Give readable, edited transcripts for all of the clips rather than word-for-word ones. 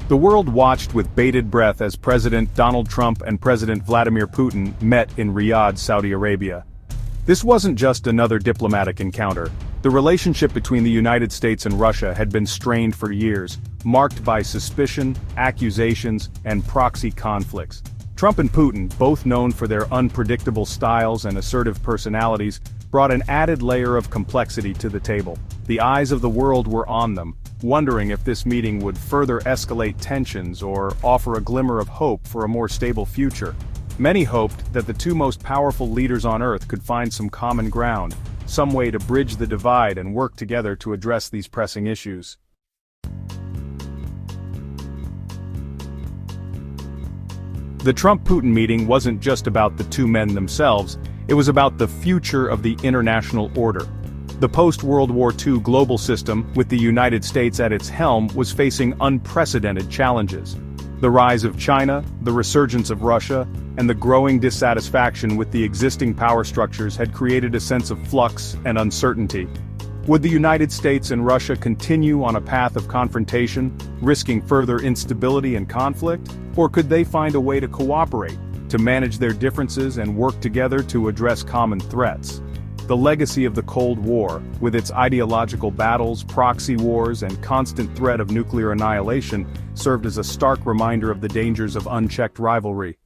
The world watched with bated breath as President Donald Trump and President Vladimir Putin met in Riyadh, Saudi Arabia. This wasn't just another diplomatic encounter. The relationship between the United States and Russia had been strained for years, marked by suspicion, accusations, and proxy conflicts. Trump and Putin, both known for their unpredictable styles and assertive personalities, brought an added layer of complexity to the table. The eyes of the world were on them, wondering if this meeting would further escalate tensions or offer a glimmer of hope for a more stable future. Many hoped that the two most powerful leaders on Earth could find some common ground, some way to bridge the divide and work together to address these pressing issues. The Trump-Putin meeting wasn't just about the two men themselves, it was about the future of the international order. The post-World War II global system, with the United States at its helm, was facing unprecedented challenges. The rise of China, the resurgence of Russia, and the growing dissatisfaction with the existing power structures had created a sense of flux and uncertainty. Would the United States and Russia continue on a path of confrontation, risking further instability and conflict? Or could they find a way to cooperate, to manage their differences and work together to address common threats? The legacy of the Cold War, with its ideological battles, proxy wars, and constant threat of nuclear annihilation, served as a stark reminder of the dangers of unchecked rivalry.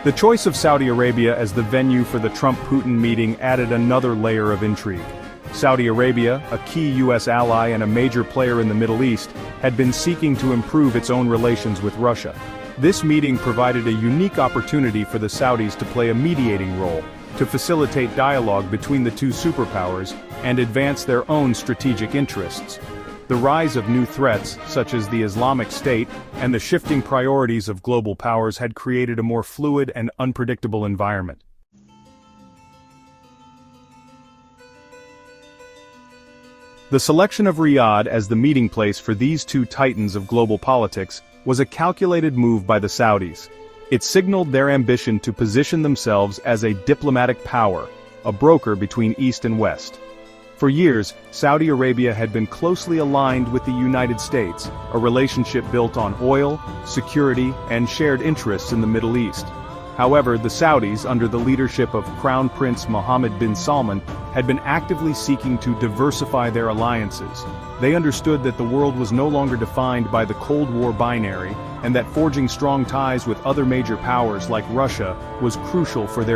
The choice of Saudi Arabia as the venue for the Trump-Putin meeting added another layer of intrigue. Saudi Arabia, a key U.S. ally and a major player in the Middle East, had been seeking to improve its own relations with Russia. This meeting provided a unique opportunity for the Saudis to play a mediating role, to facilitate dialogue between the two superpowers, and advance their own strategic interests. The rise of new threats, such as the Islamic State, and the shifting priorities of global powers had created a more fluid and unpredictable environment. The selection of Riyadh as the meeting place for these two titans of global politics was a calculated move by the Saudis. It signaled their ambition to position themselves as a diplomatic power, a broker between East and West. For years, Saudi Arabia had been closely aligned with the United States, a relationship built on oil, security, and shared interests in the Middle East. However, the Saudis, under the leadership of Crown Prince Mohammed bin Salman, had been actively seeking to diversify their alliances. They understood that the world was no longer defined by the Cold War binary, and that forging strong ties with other major powers like Russia was crucial for their